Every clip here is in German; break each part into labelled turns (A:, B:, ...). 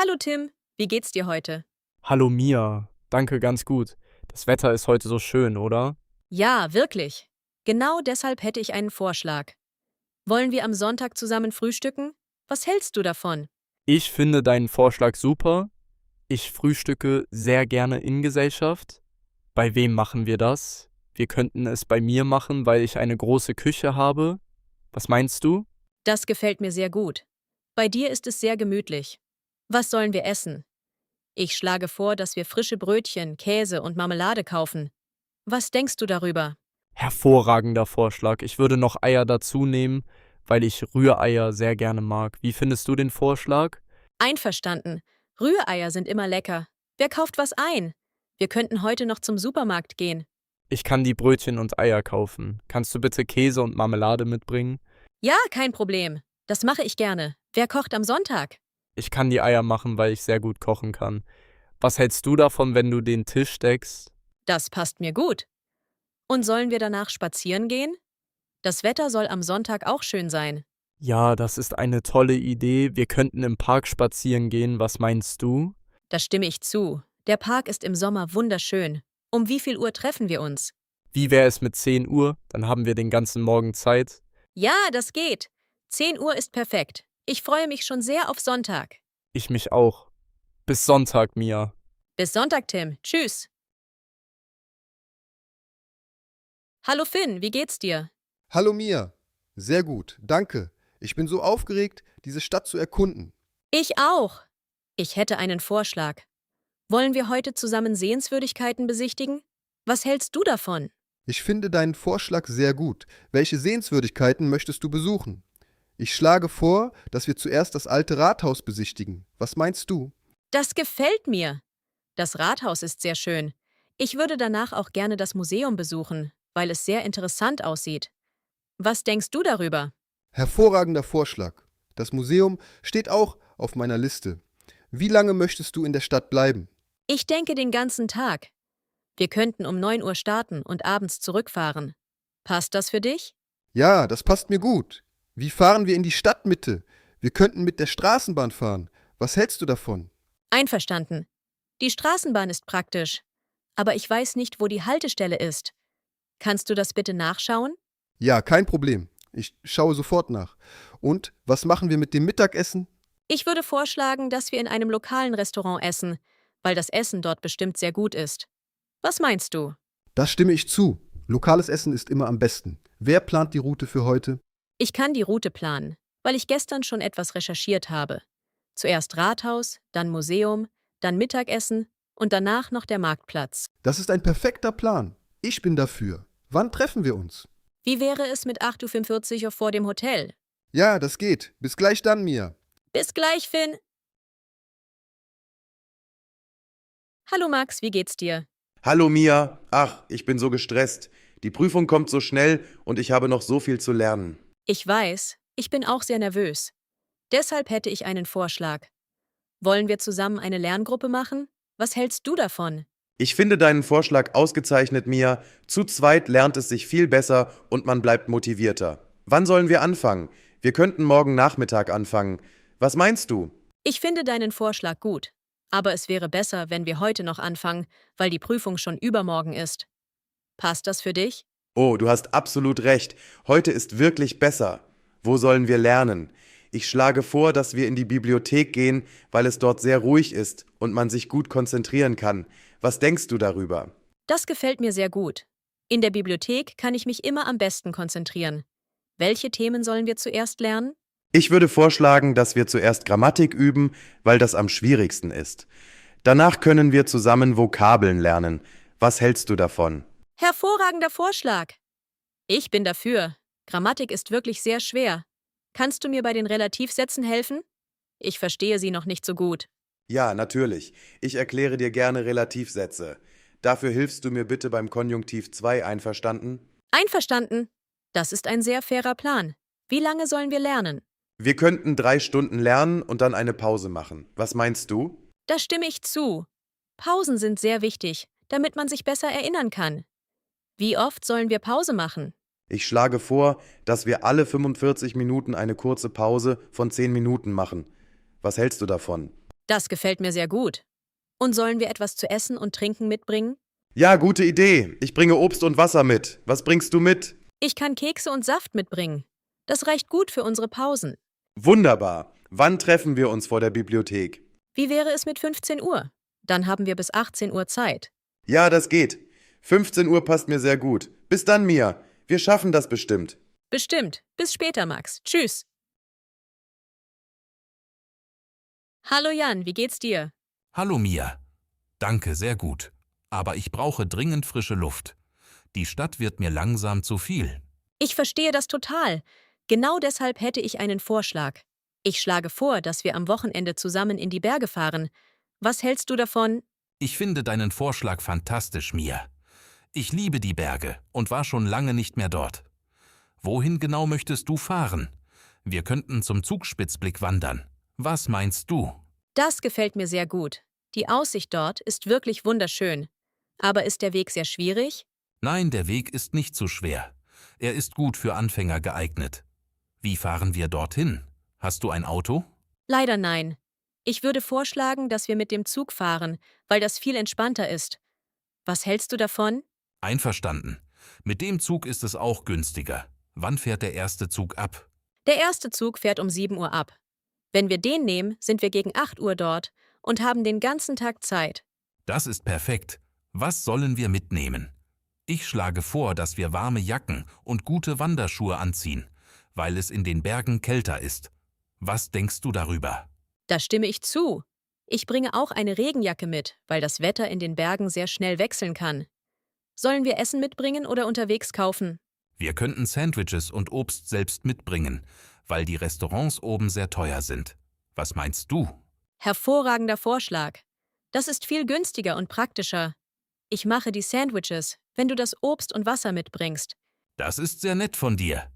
A: Hallo Tim, wie geht's dir heute?
B: Hallo Mia, danke ganz gut. Das Wetter ist heute so schön, oder?
A: Ja, wirklich. Genau deshalb hätte ich einen Vorschlag. Wollen wir am Sonntag zusammen frühstücken? Was hältst du davon?
B: Ich finde deinen Vorschlag super. Ich frühstücke sehr gerne in Gesellschaft. Bei wem machen wir das? Wir könnten es bei mir machen, weil ich eine große Küche habe. Was meinst du?
A: Das gefällt mir sehr gut. Bei dir ist es sehr gemütlich. Was sollen wir essen? Ich schlage vor, dass wir frische Brötchen, Käse und Marmelade kaufen. Was denkst du darüber?
B: Hervorragender Vorschlag. Ich würde noch Eier dazu nehmen, weil ich Rühreier sehr gerne mag. Wie findest du den Vorschlag?
A: Einverstanden. Rühreier sind immer lecker. Wer kauft was ein? Wir könnten heute noch zum Supermarkt gehen.
B: Ich kann die Brötchen und Eier kaufen. Kannst du bitte Käse und Marmelade mitbringen?
A: Ja, kein Problem. Das mache ich gerne. Wer kocht am Sonntag?
B: Ich kann die Eier machen, weil ich sehr gut kochen kann. Was hältst du davon, wenn du den Tisch deckst?
A: Das passt mir gut. Und sollen wir danach spazieren gehen? Das Wetter soll am Sonntag auch schön sein.
B: Ja, das ist eine tolle Idee. Wir könnten im Park spazieren gehen. Was meinst du?
A: Da stimme ich zu. Der Park ist im Sommer wunderschön. Um wie viel Uhr treffen wir uns?
B: Wie wäre es mit 10 Uhr? Dann haben wir den ganzen Morgen Zeit.
A: Ja, das geht. 10 Uhr ist perfekt. Ich freue mich schon sehr auf Sonntag.
B: Ich mich auch. Bis Sonntag, Mia.
A: Bis Sonntag, Tim. Tschüss. Hallo Finn, wie geht's dir?
C: Hallo Mia. Sehr gut, danke. Ich bin so aufgeregt, diese Stadt zu erkunden.
A: Ich auch. Ich hätte einen Vorschlag. Wollen wir heute zusammen Sehenswürdigkeiten besichtigen? Was hältst du davon?
C: Ich finde deinen Vorschlag sehr gut. Welche Sehenswürdigkeiten möchtest du besuchen? Ich schlage vor, dass wir zuerst das alte Rathaus besichtigen. Was meinst du?
A: Das gefällt mir. Das Rathaus ist sehr schön. Ich würde danach auch gerne das Museum besuchen, weil es sehr interessant aussieht. Was denkst du darüber?
C: Hervorragender Vorschlag. Das Museum steht auch auf meiner Liste. Wie lange möchtest du in der Stadt bleiben?
A: Ich denke den ganzen Tag. Wir könnten um 9 Uhr starten und abends zurückfahren. Passt das für dich?
C: Ja, das passt mir gut. Wie fahren wir in die Stadtmitte? Wir könnten mit der Straßenbahn fahren. Was hältst du davon?
A: Einverstanden. Die Straßenbahn ist praktisch. Aber ich weiß nicht, wo die Haltestelle ist. Kannst du das bitte nachschauen?
C: Ja, kein Problem. Ich schaue sofort nach. Und was machen wir mit dem Mittagessen?
A: Ich würde vorschlagen, dass wir in einem lokalen Restaurant essen, weil das Essen dort bestimmt sehr gut ist. Was meinst du?
C: Das stimme ich zu. Lokales Essen ist immer am besten. Wer plant die Route für heute?
A: Ich kann die Route planen, weil ich gestern schon etwas recherchiert habe. Zuerst Rathaus, dann Museum, dann Mittagessen und danach noch der Marktplatz.
C: Das ist ein perfekter Plan. Ich bin dafür. Wann treffen wir uns?
A: Wie wäre es mit 8:45 Uhr vor dem Hotel?
C: Ja, das geht. Bis gleich dann, Mia.
A: Bis gleich, Finn. Hallo Max, wie geht's dir?
D: Hallo Mia, ach, ich bin so gestresst. Die Prüfung kommt so schnell und ich habe noch so viel zu lernen.
A: Ich weiß, ich bin auch sehr nervös. Deshalb hätte ich einen Vorschlag. Wollen wir zusammen eine Lerngruppe machen? Was hältst du davon?
D: Ich finde deinen Vorschlag ausgezeichnet, Mia. Zu zweit lernt es sich viel besser und man bleibt motivierter. Wann sollen wir anfangen? Wir könnten morgen Nachmittag anfangen. Was meinst du?
A: Ich finde deinen Vorschlag gut. Aber es wäre besser, wenn wir heute noch anfangen, weil die Prüfung schon übermorgen ist. Passt das für dich?
D: Oh, du hast absolut recht. Heute ist wirklich besser. Wo sollen wir lernen? Ich schlage vor, dass wir in die Bibliothek gehen, weil es dort sehr ruhig ist und man sich gut konzentrieren kann. Was denkst du darüber?
A: Das gefällt mir sehr gut. In der Bibliothek kann ich mich immer am besten konzentrieren. Welche Themen sollen wir zuerst lernen?
D: Ich würde vorschlagen, dass wir zuerst Grammatik üben, weil das am schwierigsten ist. Danach können wir zusammen Vokabeln lernen. Was hältst du davon?
A: Hervorragender Vorschlag. Ich bin dafür. Grammatik ist wirklich sehr schwer. Kannst du mir bei den Relativsätzen helfen? Ich verstehe sie noch nicht so gut.
D: Ja, natürlich. Ich erkläre dir gerne Relativsätze. Dafür hilfst du mir bitte beim Konjunktiv 2, einverstanden?
A: Einverstanden. Das ist ein sehr fairer Plan. Wie lange sollen wir lernen?
D: Wir könnten 3 Stunden lernen und dann eine Pause machen. Was meinst du?
A: Da stimme ich zu. Pausen sind sehr wichtig, damit man sich besser erinnern kann. Wie oft sollen wir Pause machen?
D: Ich schlage vor, dass wir alle 45 Minuten eine kurze Pause von 10 Minuten machen. Was hältst du davon?
A: Das gefällt mir sehr gut. Und sollen wir etwas zu essen und trinken mitbringen?
D: Ja, gute Idee. Ich bringe Obst und Wasser mit. Was bringst du mit?
A: Ich kann Kekse und Saft mitbringen. Das reicht gut für unsere Pausen.
D: Wunderbar. Wann treffen wir uns vor der Bibliothek?
A: Wie wäre es mit 15 Uhr? Dann haben wir bis 18 Uhr Zeit.
D: Ja, das geht. 15 Uhr passt mir sehr gut. Bis dann, Mia. Wir schaffen das bestimmt.
A: Bestimmt. Bis später, Max. Tschüss. Hallo Jan, wie geht's dir?
E: Hallo Mia. Danke, sehr gut. Aber ich brauche dringend frische Luft. Die Stadt wird mir langsam zu viel.
A: Ich verstehe das total. Genau deshalb hätte ich einen Vorschlag. Ich schlage vor, dass wir am Wochenende zusammen in die Berge fahren. Was hältst du davon?
E: Ich finde deinen Vorschlag fantastisch, Mia. Ich liebe die Berge und war schon lange nicht mehr dort. Wohin genau möchtest du fahren? Wir könnten zum Zugspitzblick wandern. Was meinst du?
A: Das gefällt mir sehr gut. Die Aussicht dort ist wirklich wunderschön. Aber ist der Weg sehr schwierig?
E: Nein, der Weg ist nicht zu schwer. Er ist gut für Anfänger geeignet. Wie fahren wir dorthin? Hast du ein Auto?
A: Leider nein. Ich würde vorschlagen, dass wir mit dem Zug fahren, weil das viel entspannter ist. Was hältst du davon?
E: Einverstanden. Mit dem Zug ist es auch günstiger. Wann fährt der erste Zug ab?
A: Der erste Zug fährt um 7 Uhr ab. Wenn wir den nehmen, sind wir gegen 8 Uhr dort und haben den ganzen Tag Zeit.
E: Das ist perfekt. Was sollen wir mitnehmen? Ich schlage vor, dass wir warme Jacken und gute Wanderschuhe anziehen, weil es in den Bergen kälter ist. Was denkst du darüber?
A: Da stimme ich zu. Ich bringe auch eine Regenjacke mit, weil das Wetter in den Bergen sehr schnell wechseln kann. Sollen wir Essen mitbringen oder unterwegs kaufen?
E: Wir könnten Sandwiches und Obst selbst mitbringen, weil die Restaurants oben sehr teuer sind. Was meinst du?
A: Hervorragender Vorschlag. Das ist viel günstiger und praktischer. Ich mache die Sandwiches, wenn du das Obst und Wasser mitbringst.
E: Das ist sehr nett von dir.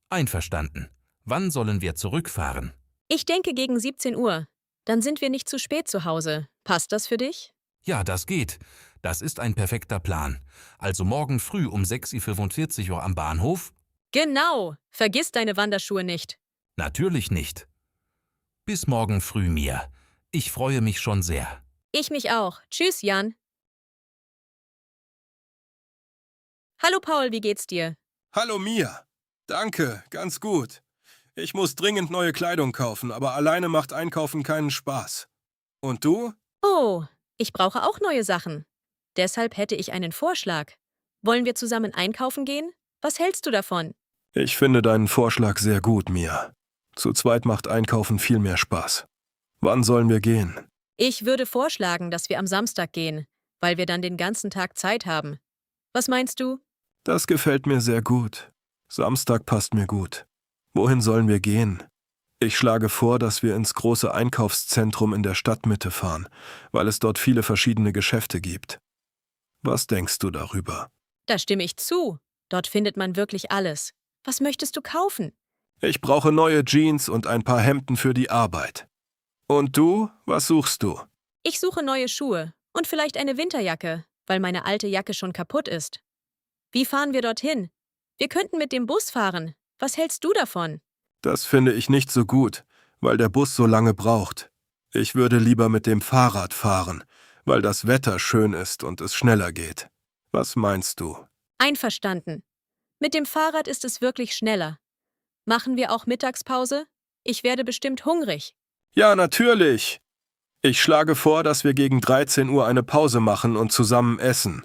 E: Einverstanden. Wann sollen wir zurückfahren?
A: Ich denke gegen 17 Uhr. Dann sind wir nicht zu spät zu Hause. Passt das für dich?
E: Ja, das geht. Das ist ein perfekter Plan. Also morgen früh um 6:45 Uhr am Bahnhof?
A: Genau. Vergiss deine Wanderschuhe nicht.
E: Natürlich nicht. Bis morgen früh, Mia. Ich freue mich schon sehr.
A: Ich mich auch. Tschüss, Jan. Hallo Paul, wie geht's dir?
F: Hallo Mia. Danke, ganz gut. Ich muss dringend neue Kleidung kaufen, aber alleine macht Einkaufen keinen Spaß. Und du?
A: Oh, ich brauche auch neue Sachen. Deshalb hätte ich einen Vorschlag. Wollen wir zusammen einkaufen gehen? Was hältst du davon?
F: Ich finde deinen Vorschlag sehr gut, Mia. Zu zweit macht Einkaufen viel mehr Spaß. Wann sollen wir gehen?
A: Ich würde vorschlagen, dass wir am Samstag gehen, weil wir dann den ganzen Tag Zeit haben. Was meinst du?
F: Das gefällt mir sehr gut. Samstag passt mir gut. Wohin sollen wir gehen? Ich schlage vor, dass wir ins große Einkaufszentrum in der Stadtmitte fahren, weil es dort viele verschiedene Geschäfte gibt. Was denkst du darüber?
A: Da stimme ich zu. Dort findet man wirklich alles. Was möchtest du kaufen?
F: Ich brauche neue Jeans und ein paar Hemden für die Arbeit. Und du? Was suchst du?
A: Ich suche neue Schuhe und vielleicht eine Winterjacke, weil meine alte Jacke schon kaputt ist. Wie fahren wir dorthin? Wir könnten mit dem Bus fahren. Was hältst du davon?
F: Das finde ich nicht so gut, weil der Bus so lange braucht. Ich würde lieber mit dem Fahrrad fahren, weil das Wetter schön ist und es schneller geht. Was meinst du?
A: Einverstanden. Mit dem Fahrrad ist es wirklich schneller. Machen wir auch Mittagspause? Ich werde bestimmt hungrig.
F: Ja, natürlich. Ich schlage vor, dass wir gegen 13 Uhr eine Pause machen und zusammen essen.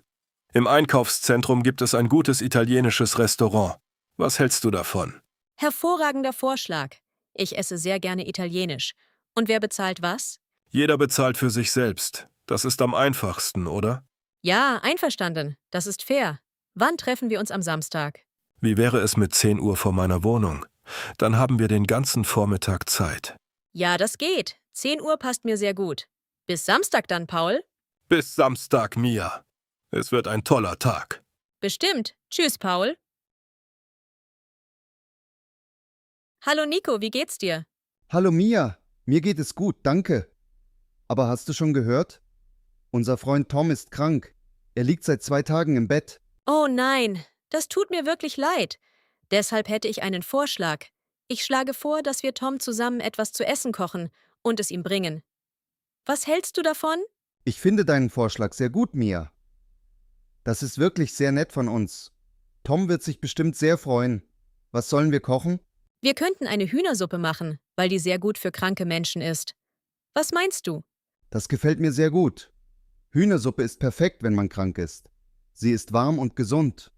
F: Im Einkaufszentrum gibt es ein gutes italienisches Restaurant. Was hältst du davon?
A: Hervorragender Vorschlag. Ich esse sehr gerne Italienisch. Und wer bezahlt was?
F: Jeder bezahlt für sich selbst. Das ist am einfachsten, oder?
A: Ja, einverstanden. Das ist fair. Wann treffen wir uns am Samstag?
F: Wie wäre es mit 10 Uhr vor meiner Wohnung? Dann haben wir den ganzen Vormittag Zeit.
A: Ja, das geht. 10 Uhr passt mir sehr gut. Bis Samstag dann, Paul.
F: Bis Samstag, Mia. Es wird ein toller Tag.
A: Bestimmt. Tschüss, Paul. Hallo Nico, wie geht's dir?
G: Hallo Mia, mir geht es gut, danke. Aber hast du schon gehört? Unser Freund Tom ist krank. Er liegt seit 2 Tagen im Bett.
A: Oh nein, das tut mir wirklich leid. Deshalb hätte ich einen Vorschlag. Ich schlage vor, dass wir Tom zusammen etwas zu essen kochen und es ihm bringen. Was hältst du davon?
G: Ich finde deinen Vorschlag sehr gut, Mia. Das ist wirklich sehr nett von uns. Tom wird sich bestimmt sehr freuen. Was sollen wir kochen?
A: Wir könnten eine Hühnersuppe machen, weil die sehr gut für kranke Menschen ist. Was meinst du?
G: Das gefällt mir sehr gut. Hühnersuppe ist perfekt, wenn man krank ist. Sie ist warm und gesund.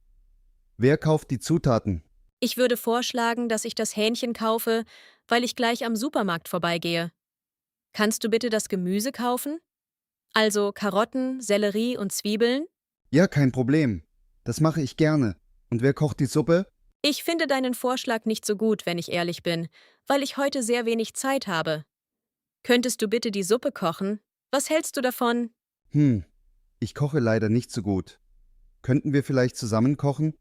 G: Wer kauft die Zutaten?
A: Ich würde vorschlagen, dass ich das Hähnchen kaufe, weil ich gleich am Supermarkt vorbeigehe. Kannst du bitte das Gemüse kaufen? Also Karotten, Sellerie und Zwiebeln?
G: Ja, kein Problem. Das mache ich gerne. Und wer kocht die Suppe?
A: Ich finde deinen Vorschlag nicht so gut, wenn ich ehrlich bin, weil ich heute sehr wenig Zeit habe. Könntest du bitte die Suppe kochen? Was hältst du davon?
G: Ich koche leider nicht so gut. Könnten wir vielleicht zusammen kochen?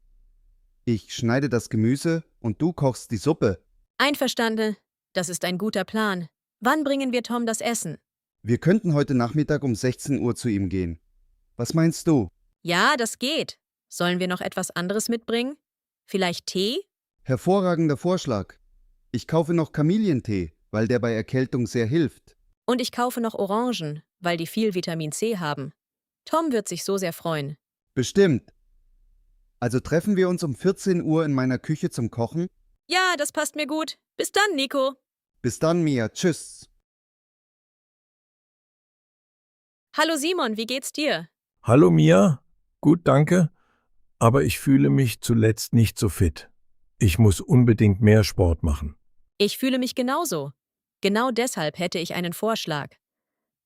G: Ich schneide das Gemüse und du kochst die Suppe.
A: Einverstanden. Das ist ein guter Plan. Wann bringen wir Tom das Essen?
G: Wir könnten heute Nachmittag um 16 Uhr zu ihm gehen. Was meinst du?
A: Ja, das geht. Sollen wir noch etwas anderes mitbringen? Vielleicht Tee?
G: Hervorragender Vorschlag. Ich kaufe noch Kamillentee, weil der bei Erkältung sehr hilft.
A: Und ich kaufe noch Orangen, weil die viel Vitamin C haben. Tom wird sich so sehr freuen.
G: Bestimmt. Also treffen wir uns um 14 Uhr in meiner Küche zum Kochen?
A: Ja, das passt mir gut. Bis dann, Nico.
G: Bis dann, Mia. Tschüss.
A: Hallo Simon, wie geht's dir?
H: Hallo Mia, gut, danke, aber ich fühle mich zuletzt nicht so fit. Ich muss unbedingt mehr Sport machen.
A: Ich fühle mich genauso. Genau deshalb hätte ich einen Vorschlag.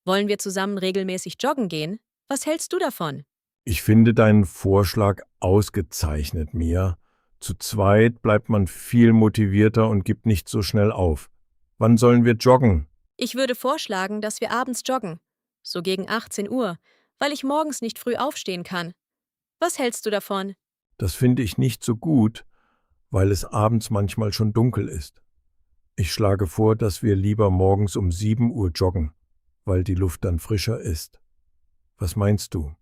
A: Wollen wir zusammen regelmäßig joggen gehen? Was hältst du davon?
H: Ich finde deinen Vorschlag ausgezeichnet, Mia. Zu zweit bleibt man viel motivierter und gibt nicht so schnell auf. Wann sollen wir joggen?
A: Ich würde vorschlagen, dass wir abends joggen. So gegen 18 Uhr, weil ich morgens nicht früh aufstehen kann. Was hältst du davon?
H: Das finde ich nicht so gut, weil es abends manchmal schon dunkel ist. Ich schlage vor, dass wir lieber morgens um 7 Uhr joggen, weil die Luft dann frischer ist. Was meinst du?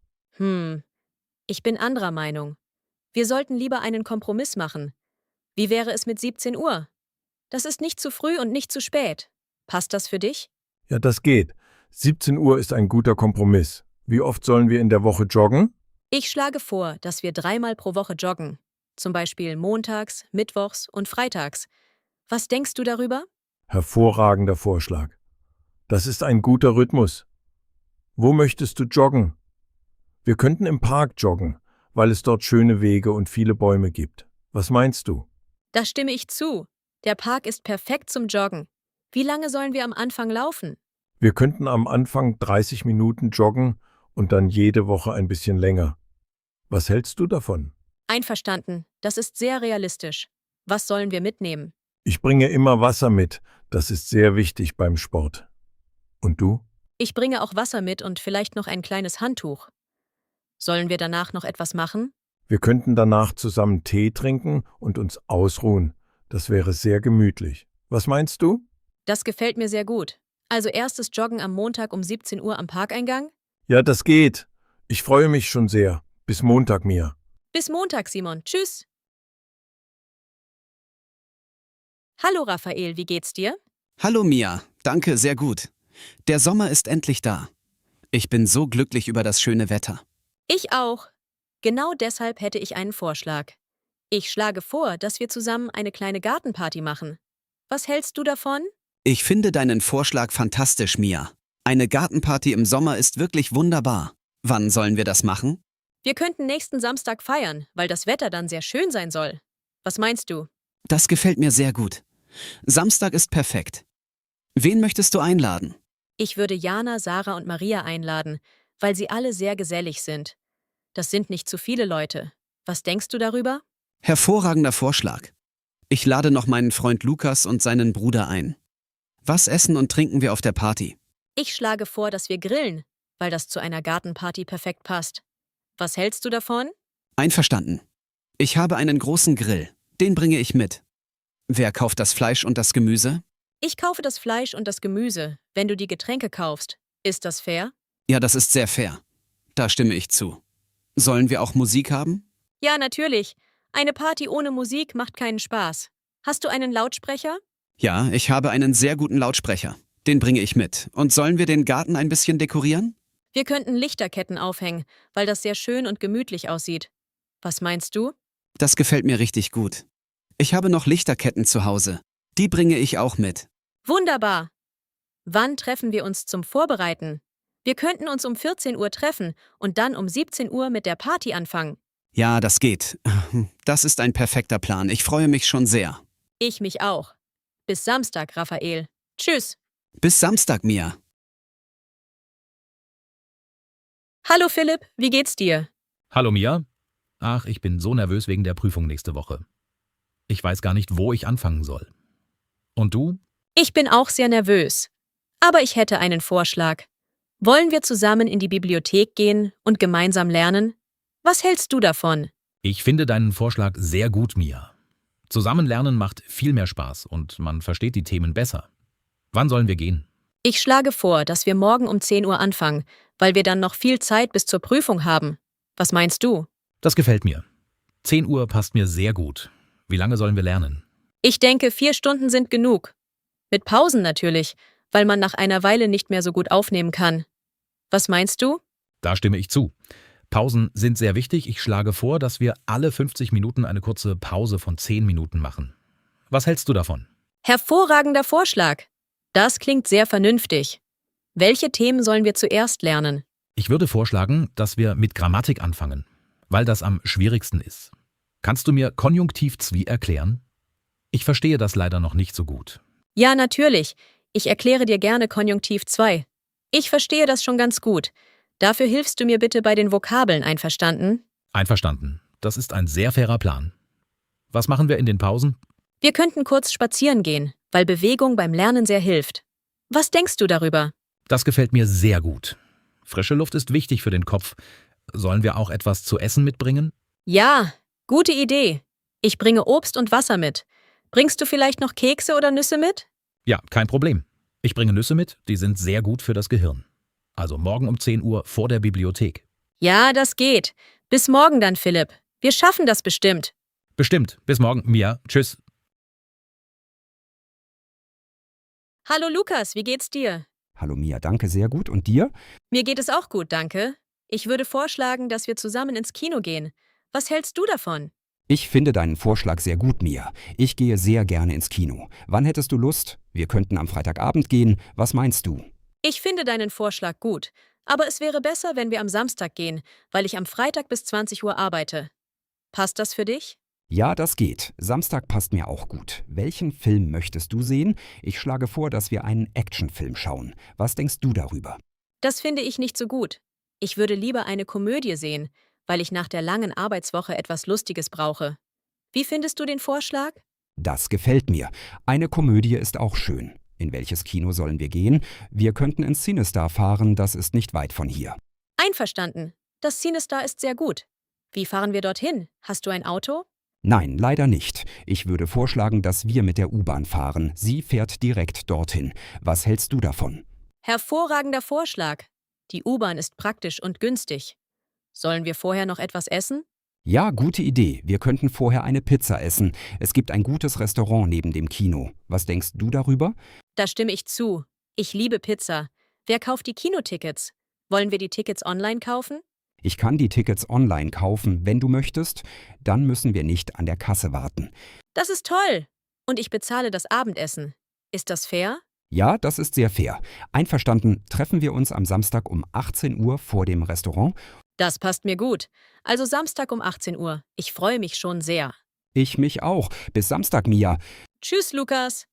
A: Ich bin anderer Meinung. Wir sollten lieber einen Kompromiss machen. Wie wäre es mit 17 Uhr? Das ist nicht zu früh und nicht zu spät. Passt das für dich?
H: Ja, das geht. 17 Uhr ist ein guter Kompromiss. Wie oft sollen wir in der Woche joggen?
A: Ich schlage vor, dass wir 3-mal pro Woche joggen. Zum Beispiel montags, mittwochs und freitags. Was denkst du darüber?
H: Hervorragender Vorschlag. Das ist ein guter Rhythmus. Wo möchtest du joggen? Wir könnten im Park joggen, weil es dort schöne Wege und viele Bäume gibt. Was meinst du?
A: Da stimme ich zu. Der Park ist perfekt zum Joggen. Wie lange sollen wir am Anfang laufen?
H: Wir könnten am Anfang 30 Minuten joggen und dann jede Woche ein bisschen länger. Was hältst du davon?
A: Einverstanden. Das ist sehr realistisch. Was sollen wir mitnehmen?
H: Ich bringe immer Wasser mit. Das ist sehr wichtig beim Sport. Und du?
A: Ich bringe auch Wasser mit und vielleicht noch ein kleines Handtuch. Sollen wir danach noch etwas machen?
H: Wir könnten danach zusammen Tee trinken und uns ausruhen. Das wäre sehr gemütlich. Was meinst du?
A: Das gefällt mir sehr gut. Also erstes Joggen am Montag um 17 Uhr am Parkeingang?
H: Ja, das geht. Ich freue mich schon sehr. Bis Montag, Mia.
A: Bis Montag, Simon. Tschüss. Hallo Raphael, wie geht's dir?
I: Hallo Mia, danke, sehr gut. Der Sommer ist endlich da. Ich bin so glücklich über das schöne Wetter.
A: Ich auch. Genau deshalb hätte ich einen Vorschlag. Ich schlage vor, dass wir zusammen eine kleine Gartenparty machen. Was hältst du davon?
I: Ich finde deinen Vorschlag fantastisch, Mia. Eine Gartenparty im Sommer ist wirklich wunderbar. Wann sollen wir das machen?
A: Wir könnten nächsten Samstag feiern, weil das Wetter dann sehr schön sein soll. Was meinst du?
I: Das gefällt mir sehr gut. Samstag ist perfekt. Wen möchtest du einladen?
A: Ich würde Jana, Sarah und Maria einladen, weil sie alle sehr gesellig sind. Das sind nicht zu viele Leute. Was denkst du darüber?
I: Hervorragender Vorschlag. Ich lade noch meinen Freund Lukas und seinen Bruder ein. Was essen und trinken wir auf der Party?
A: Ich schlage vor, dass wir grillen, weil das zu einer Gartenparty perfekt passt. Was hältst du davon?
I: Einverstanden. Ich habe einen großen Grill. Den bringe ich mit. Wer kauft das Fleisch und das Gemüse?
A: Ich kaufe das Fleisch und das Gemüse, wenn du die Getränke kaufst. Ist das fair?
I: Ja, das ist sehr fair. Da stimme ich zu. Sollen wir auch Musik haben?
A: Ja, natürlich. Eine Party ohne Musik macht keinen Spaß. Hast du einen Lautsprecher?
I: Ja, ich habe einen sehr guten Lautsprecher. Den bringe ich mit. Und sollen wir den Garten ein bisschen dekorieren?
A: Wir könnten Lichterketten aufhängen, weil das sehr schön und gemütlich aussieht. Was meinst du?
I: Das gefällt mir richtig gut. Ich habe noch Lichterketten zu Hause. Die bringe ich auch mit.
A: Wunderbar! Wann treffen wir uns zum Vorbereiten? Wir könnten uns um 14 Uhr treffen und dann um 17 Uhr mit der Party anfangen.
I: Ja, das geht. Das ist ein perfekter Plan. Ich freue mich schon sehr.
A: Ich mich auch. Bis Samstag, Raphael. Tschüss.
I: Bis Samstag, Mia.
A: Hallo Philipp, wie geht's dir?
J: Hallo Mia. Ach, ich bin so nervös wegen der Prüfung nächste Woche. Ich weiß gar nicht, wo ich anfangen soll. Und du?
A: Ich bin auch sehr nervös. Aber ich hätte einen Vorschlag. Wollen wir zusammen in die Bibliothek gehen und gemeinsam lernen? Was hältst du davon?
J: Ich finde deinen Vorschlag sehr gut, Mia. Zusammen lernen macht viel mehr Spaß und man versteht die Themen besser. Wann sollen wir gehen?
A: Ich schlage vor, dass wir morgen um 10 Uhr anfangen, weil wir dann noch viel Zeit bis zur Prüfung haben. Was meinst du?
J: Das gefällt mir. 10 Uhr passt mir sehr gut. Wie lange sollen wir lernen?
A: Ich denke, 4 Stunden sind genug. Mit Pausen natürlich, weil man nach einer Weile nicht mehr so gut aufnehmen kann. Was meinst du?
J: Da stimme ich zu. Pausen sind sehr wichtig. Ich schlage vor, dass wir alle 50 Minuten eine kurze Pause von 10 Minuten machen. Was hältst du davon?
A: Hervorragender Vorschlag. Das klingt sehr vernünftig. Welche Themen sollen wir zuerst lernen?
J: Ich würde vorschlagen, dass wir mit Grammatik anfangen, weil das am schwierigsten ist. Kannst du mir Konjunktiv zwi erklären? Ich verstehe das leider noch nicht so gut.
A: Ja, natürlich. Ich erkläre dir gerne Konjunktiv 2. Ich verstehe das schon ganz gut. Dafür hilfst du mir bitte bei den Vokabeln, einverstanden?
J: Einverstanden. Das ist ein sehr fairer Plan. Was machen wir in den Pausen?
A: Wir könnten kurz spazieren gehen, weil Bewegung beim Lernen sehr hilft. Was denkst du darüber?
J: Das gefällt mir sehr gut. Frische Luft ist wichtig für den Kopf. Sollen wir auch etwas zu essen mitbringen?
A: Ja, gute Idee. Ich bringe Obst und Wasser mit. Bringst du vielleicht noch Kekse oder Nüsse mit?
J: Ja, kein Problem. Ich bringe Nüsse mit, die sind sehr gut für das Gehirn. Also morgen um 10 Uhr vor der Bibliothek.
A: Ja, das geht. Bis morgen dann, Philipp. Wir schaffen das bestimmt.
J: Bestimmt. Bis morgen, Mia. Tschüss.
A: Hallo Lukas, wie geht's dir?
K: Hallo Mia, danke, sehr gut. Und dir?
A: Mir geht es auch gut, danke. Ich würde vorschlagen, dass wir zusammen ins Kino gehen. Was hältst du davon?
K: Ich finde deinen Vorschlag sehr gut, Mia. Ich gehe sehr gerne ins Kino. Wann hättest du Lust? Wir könnten am Freitagabend gehen. Was meinst du?
A: Ich finde deinen Vorschlag gut, aber es wäre besser, wenn wir am Samstag gehen, weil ich am Freitag bis 20 Uhr arbeite. Passt das für dich?
K: Ja, das geht. Samstag passt mir auch gut. Welchen Film möchtest du sehen? Ich schlage vor, dass wir einen Actionfilm schauen. Was denkst du darüber?
A: Das finde ich nicht so gut. Ich würde lieber eine Komödie sehen, weil ich nach der langen Arbeitswoche etwas Lustiges brauche. Wie findest du den Vorschlag?
K: Das gefällt mir. Eine Komödie ist auch schön. In welches Kino sollen wir gehen? Wir könnten ins CineStar fahren, das ist nicht weit von hier.
A: Einverstanden. Das CineStar ist sehr gut. Wie fahren wir dorthin? Hast du ein Auto?
K: Nein, leider nicht. Ich würde vorschlagen, dass wir mit der U-Bahn fahren. Sie fährt direkt dorthin. Was hältst du davon?
A: Hervorragender Vorschlag. Die U-Bahn ist praktisch und günstig. Sollen wir vorher noch etwas essen?
K: Ja, gute Idee. Wir könnten vorher eine Pizza essen. Es gibt ein gutes Restaurant neben dem Kino. Was denkst du darüber?
A: Da stimme ich zu. Ich liebe Pizza. Wer kauft die Kinotickets? Wollen wir die Tickets online kaufen?
K: Ich kann die Tickets online kaufen, wenn du möchtest. Dann müssen wir nicht an der Kasse warten.
A: Das ist toll. Und ich bezahle das Abendessen. Ist das fair?
K: Ja, das ist sehr fair. Einverstanden, treffen wir uns am Samstag um 18 Uhr vor dem Restaurant.
A: Das passt mir gut. Also Samstag um 18 Uhr. Ich freue mich schon sehr.
K: Ich mich auch. Bis Samstag, Mia.
A: Tschüss, Lukas.